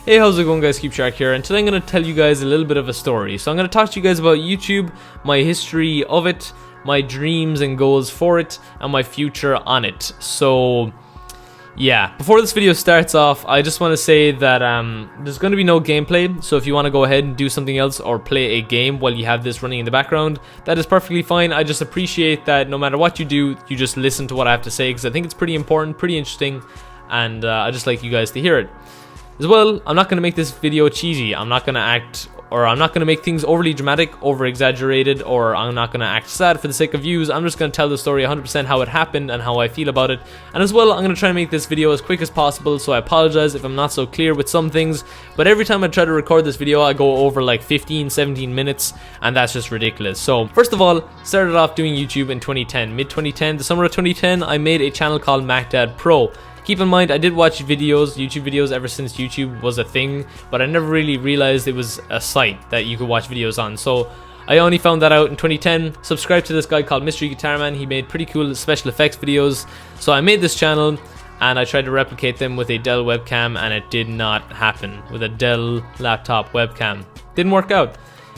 Hey, how's it going guys, KubeShark here, and today I'm going to tell you guys a little bit of a story. So I'm going to talk to you guys about YouTube, my history of it, my dreams and goals for it, and my future on it. So yeah, before this video starts off, I just want to say that there's going to be no gameplay, so if you want to go ahead and do something else or play a game while you have this running in the background, that is perfectly fine. I just appreciate that no matter what you do, you just listen to what I have to say, because I think it's pretty important, pretty interesting, and I just like you guys to hear it. As well, I'm not going to make this video cheesy. I'm not going to act, or I'm not going to make things overly dramatic, over exaggerated, or I'm not going to act sad for the sake of views. I'm just going to tell the story 100% how it happened and how I feel about it. And as well, I'm going to try and make this video as quick as possible, so I apologize if I'm not so clear with some things. But every time I try to record this video, I go over like 15-17 minutes, and that's just ridiculous. So first of all, started off doing YouTube in 2010. Mid-2010, the summer of 2010, I made a channel called MacDadPro. Keep in mind, I did watch videos, YouTube videos, ever since YouTube was a thing, but I never really realized it was a site that you could watch videos on. So I only found that out in 2010. Subscribed to this guy called Mystery Guitar Man. He made pretty cool special effects videos. So I made this channel and I tried to replicate them with a Dell webcam, and it did not happen with a Dell laptop webcam. Didn't work out.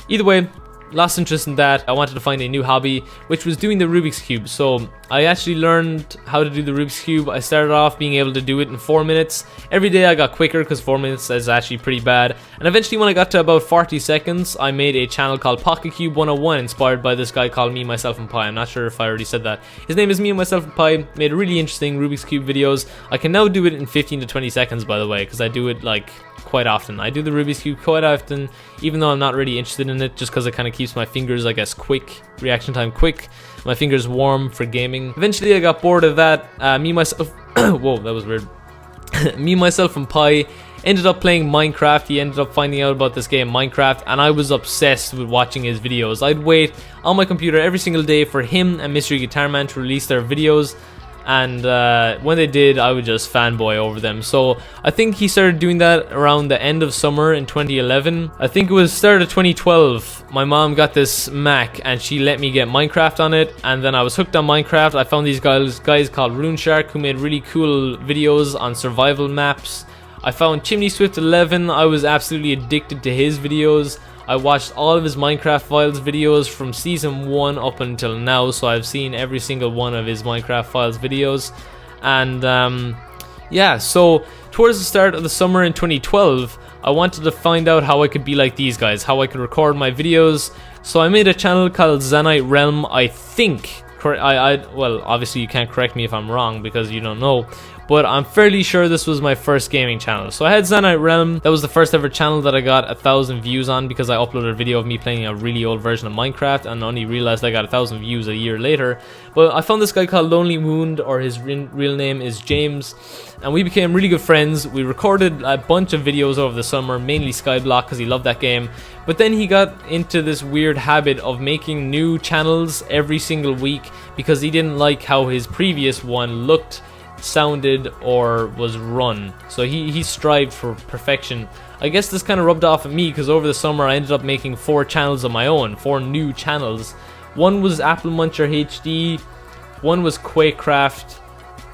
Either way, lost interest in that. I wanted to find a new hobby, which was doing the Rubik's Cube. So I actually learned how to do the Rubik's Cube. I started off being able to do it in 4 minutes. Every day I got quicker, because 4 minutes is actually pretty bad. And eventually when I got to about 40 seconds, I made a channel called Pocket Cube 101, inspired by this guy called Me, Myself and Pi. I'm not sure if I already said that. His name is Me, Myself and Pi. Made really interesting Rubik's Cube videos. I can now do it in 15 to 20 seconds, by the way, because I do it like quite often. I do the Rubik's Cube quite often, even though I'm not really interested in it, just because it kind of keeps my fingers, I guess, quick, reaction time quick, my fingers warm for gaming. Eventually I got bored of that. Me, myself, whoa, that was weird. Me, myself and Pi ended up playing Minecraft. He ended up finding out about this game Minecraft, and I was obsessed with watching his videos. I'd wait on my computer every single day for him and Mystery Guitar Man to release their videos, and when they did, I would just fanboy over them. So I think he started doing that around the end of summer in 2011. I think it was start of 2012. My mom got this Mac and she let me get Minecraft on it, and then I was hooked on Minecraft. I found these guys called RuneShark, who made really cool videos on survival maps. I found Chimney Swift 11. I was absolutely addicted to his videos. I watched all of his Minecraft Files videos from season 1 up until now, so I've seen every single one of his Minecraft Files videos. And yeah, so towards the start of the summer in 2012, I wanted to find out how I could be like these guys, how I could record my videos. So I made a channel called ZaniteRealm, I think. Well, obviously you can't correct me if I'm wrong, because you don't know, but I'm fairly sure this was my first gaming channel. So I had ZaniteRealm. That was the first ever channel that I got 1,000 views on, because I uploaded a video of me playing a really old version of Minecraft and only realized I got 1,000 views a year later. But I found this guy called Lonely Wound, or his real name is James, and we became really good friends. We recorded a bunch of videos over the summer, mainly Skyblock, because he loved that game. But then he got into this weird habit of making new channels every single week, because he didn't like how his previous one looked, sounded, or was run. So he strived for perfection. I guess this kind of rubbed off on me, because over the summer I ended up making 4 channels of my own, 4 new channels. One was AppleMuncherHD, one was QuakeCraft.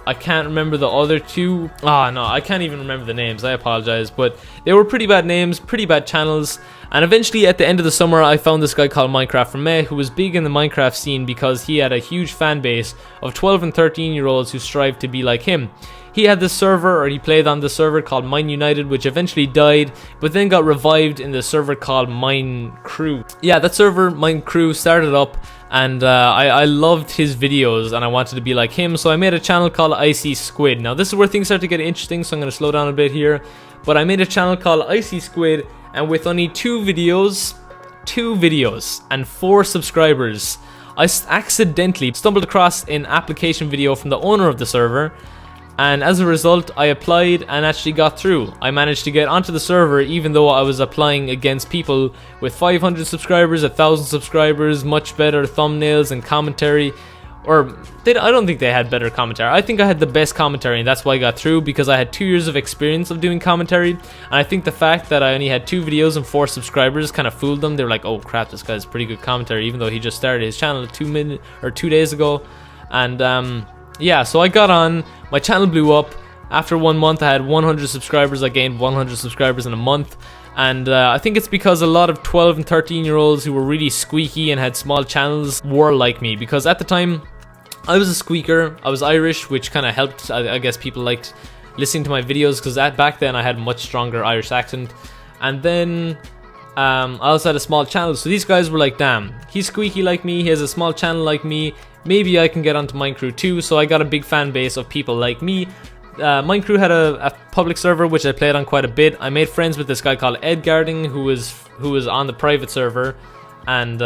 I can't remember the other 2. No, I can't even remember the names. I apologize, but they were pretty bad names, pretty bad channels. And eventually at the end of the summer, I found this guy called Minecraft from Me, who was big in the Minecraft scene because he had a huge fan base of 12 and 13-year-olds who strived to be like him. He had this server, or he played on this server called Mine United, which eventually died, but then got revived in the server called Mine Crew. Yeah, that server, Mine Crew, started up, and I loved his videos, and I wanted to be like him, so I made a channel called IceySquid. Now this is where things start to get interesting, so I'm going to slow down a bit here. But I made a channel called IceySquid, and with only 2 videos and 4 subscribers, I accidentally stumbled across an application video from the owner of the server, and as a result I applied and actually got through. I managed to get onto the server, even though I was applying against people with 500 subscribers, 1,000 subscribers, much better thumbnails and commentary. Or I don't think they had better commentary. I think I had the best commentary, and that's why I got through, because I had 2 years of experience of doing commentary. And I think the fact that I only had 2 videos and 4 subscribers kind of fooled them. They were like, oh crap, this guy's pretty good commentary, even though he just started his channel 2 days ago. And yeah, so I got on, my channel blew up, After 1 month, I had 100 subscribers. I gained 100 subscribers in a month. And I think it's because a lot of 12 and 13-year-olds who were really squeaky and had small channels were like me. Because at the time, I was a squeaker. I was Irish, which kind of helped. I guess people liked listening to my videos because back then I had a much stronger Irish accent. And then I also had a small channel. So these guys were like, damn, he's squeaky like me. He has a small channel like me. Maybe I can get onto Minecraft too. So I got a big fan base of people like me. Minecraft had a public server which I played on quite a bit. I made friends with this guy called Ed Garding who was on the private server, and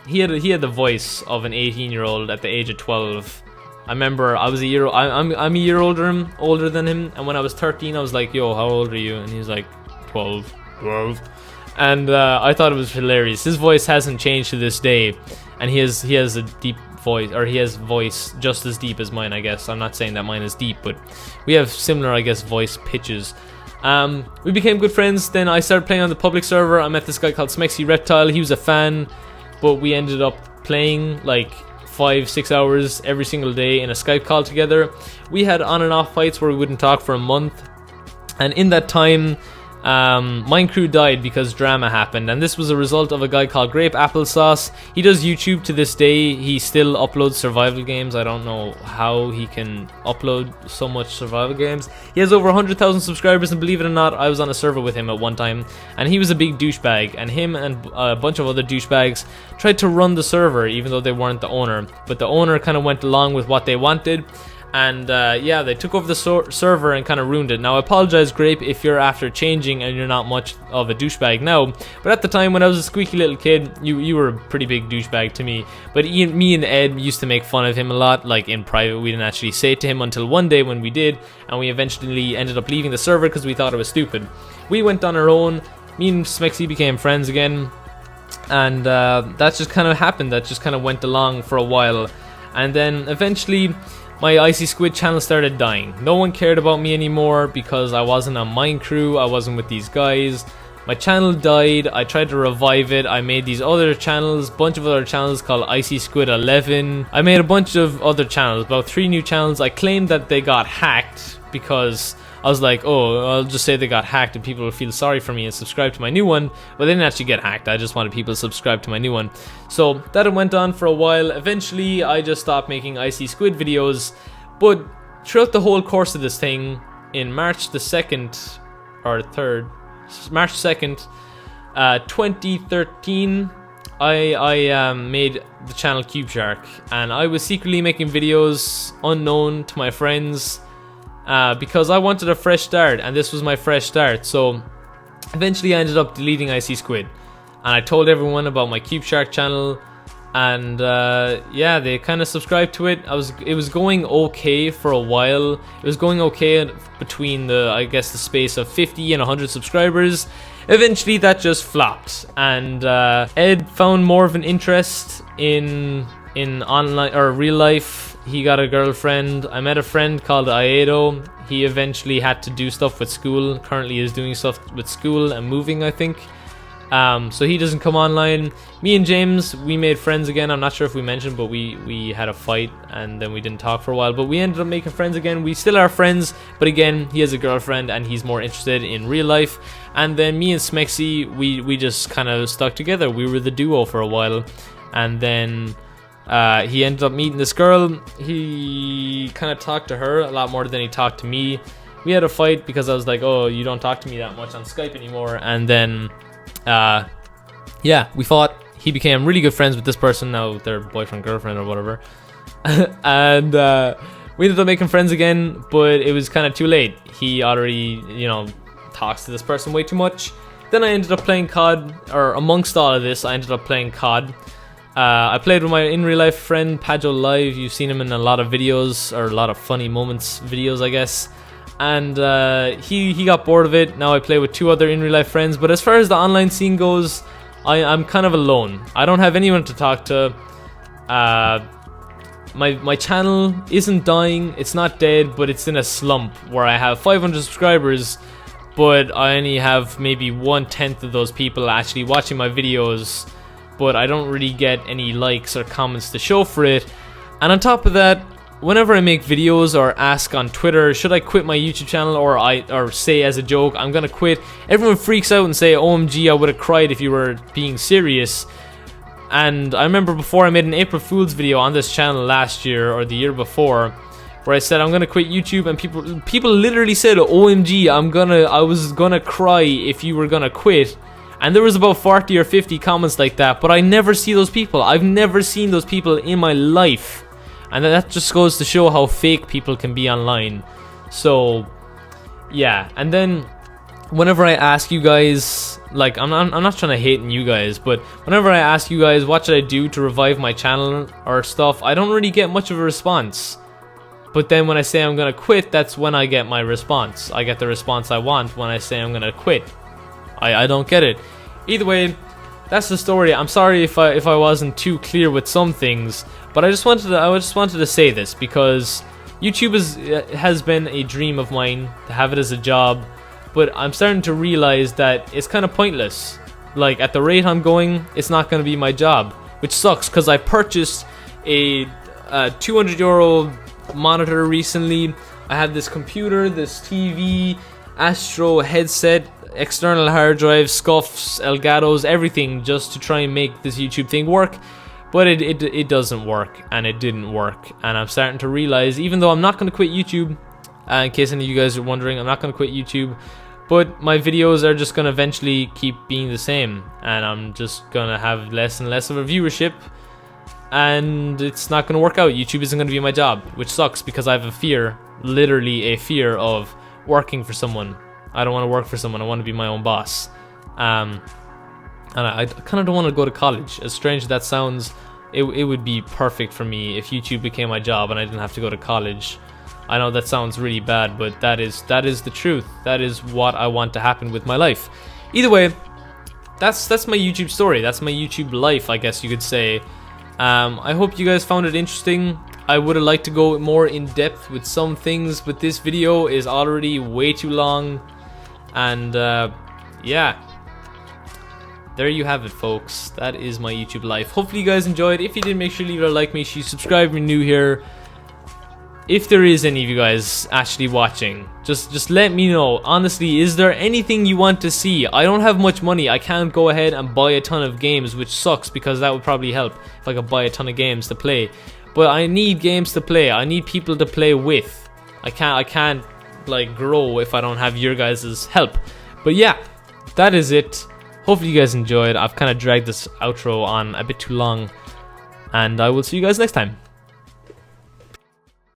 he had the voice of an 18-year-old at the age of 12. I remember I was a year I'm a year older than him, and when I was 13 I was like, yo, how old are you? And he was like 12. And I thought it was hilarious. His voice hasn't changed to this day, and he has a deep voice, or he has voice just as deep as mine, I guess. I'm not saying that mine is deep, but we have similar, I guess, voice pitches. We became good friends. Then I started playing on the public server. I met this guy called Smexy Reptile. He was a fan, but we ended up playing like 5-6 hours every single day in a Skype call together. We had on and off fights where we wouldn't talk for a month, and in that time Minecraft died because drama happened, and this was a result of a guy called Grape Applesauce. He does YouTube to this day. He still uploads survival games. I don't know how he can upload so much survival games. He has over 100,000 subscribers, and believe it or not, I was on a server with him at one time, and he was a big douchebag, and him and a bunch of other douchebags tried to run the server even though they weren't the owner, but the owner kind of went along with what they wanted. And yeah, they took over the server and kind of ruined it. Now, I apologize, Grape, if you're after changing and you're not much of a douchebag now. But at the time, when I was a squeaky little kid, you were a pretty big douchebag to me. But me and Ed used to make fun of him a lot, like in private. We didn't actually say it to him until one day when we did. And we eventually ended up leaving the server because we thought it was stupid. We went on our own. Me and Smexy became friends again. And that just kind of happened. That just kind of went along for a while. And then eventually my IceySquid channel started dying. No one cared about me anymore because I wasn't on Minecraft. I wasn't with these guys. My channel died. I tried to revive it. I made these other channels, bunch of other channels called IceySquid 11. I made a bunch of other channels, about 3 new channels. I claimed that they got hacked because I was like, oh, I'll just say they got hacked and people will feel sorry for me and subscribe to my new one. But they didn't actually get hacked. I just wanted people to subscribe to my new one. So that went on for a while. Eventually, I just stopped making IceySquid videos. But throughout the whole course of this thing, in March the 2nd, or 3rd, March 2nd, 2013, I made the channel KubeShark. And I was secretly making videos unknown to my friends, because I wanted a fresh start, and this was my fresh start. So eventually I ended up deleting IceySquid, and I told everyone about my KubeShark channel, and yeah, they kind of subscribed to it. It was going okay for a while. It was going okay between I guess the space of 50 and 100 subscribers. Eventually that just flopped, and Ed found more of an interest in online or real life. He got a girlfriend. I met a friend called Aedo. He eventually had to do stuff with school. Currently is doing stuff with school and moving, I think. So he doesn't come online. Me and James, we made friends again. I'm not sure if we mentioned, but we had a fight and then we didn't talk for a while. But we ended up making friends again. We still are friends, but again, he has a girlfriend and he's more interested in real life. And then me and Smexy, we just kind of stuck together. We were the duo for a while. And then he ended up meeting this girl. He kind of talked to her a lot more than he talked to me. We had a fight because I was like, oh, you don't talk to me that much on Skype anymore. And then yeah, we fought. He became really good friends with this person. Now they're boyfriend, girlfriend, or whatever. And we ended up making friends again, but it was kind of too late. He already, talks to this person way too much. Then I ended up playing COD, or amongst all of this, I ended up playing COD. I played with my in real life friend Pajo Live. You've seen him in a lot of videos, or a lot of funny moments videos, I guess. And he got bored of it. Now I play with 2 other in real life friends. But as far as the online scene goes, I'm kind of alone. I don't have anyone to talk to. My channel isn't dying. It's not dead, but it's in a slump where I have 500 subscribers, but I only have maybe 1/10 of those people actually watching my videos. But I don't really get any likes or comments to show for it. And on top of that, whenever I make videos or ask on Twitter, should I quit my YouTube channel, or say as a joke, I'm gonna quit, everyone freaks out and say, OMG, I would have cried if you were being serious. And I remember before I made an April Fool's video on this channel last year or the year before, where I said I'm gonna quit YouTube, and people literally said, OMG, I was gonna cry if you were gonna quit. And there was about 40 or 50 comments like that, but I never see those people. I've never seen those people in my life. And that just goes to show how fake people can be online. So, yeah. And then, whenever I ask you guys, like, I'm not trying to hate on you guys, but whenever I ask you guys what should I do to revive my channel or stuff, I don't really get much of a response. But then when I say I'm gonna quit, that's when I get my response. I get the response I want when I say I'm gonna quit. I don't get it. Either way, that's the story. I'm sorry if I wasn't too clear with some things, but I just wanted to say this because YouTube has been a dream of mine to have it as a job, but I'm starting to realize that it's kind of pointless. Like, at the rate I'm going, it's not going to be my job, which sucks because I purchased a €200 monitor recently. I have this computer, this TV, Astro headset, external hard drive, scuffs, Elgatos, everything just to try and make this YouTube thing work. But it doesn't work, and it didn't work. And I'm starting to realize, even though I'm not going to quit YouTube, in case any of you guys are wondering, I'm not going to quit YouTube, but my videos are just going to eventually keep being the same, and I'm just going to have less and less of a viewership, and it's not going to work out. YouTube isn't going to be my job, which sucks because I have a fear, literally a fear of working for someone. I don't want to work for someone. I want to be my own boss. And I kind of don't want to go to college. As strange as that sounds, it would be perfect for me if YouTube became my job and I didn't have to go to college. I know that sounds really bad, but that is the truth. That is what I want to happen with my life. Either way, that's my YouTube story. That's my YouTube life, I guess you could say. I hope you guys found it interesting. I would have liked to go more in depth with some things, but this video is already way too long. And yeah, there you have it, folks. That is my YouTube life. Hopefully you guys enjoyed. If you did, make sure to leave a like, make sure you subscribe if you're new here. If there is any of you guys actually watching, just let me know. Honestly, is there anything you want to see? I don't have much money. I can't go ahead and buy a ton of games, which sucks because that would probably help if I could buy a ton of games to play. But I need games to play. I need people to play with. I can't like grow if I don't have your guys' help. But yeah, that is it. Hopefully you guys enjoyed. I've kind of dragged this outro on a bit too long, and I will see you guys next time.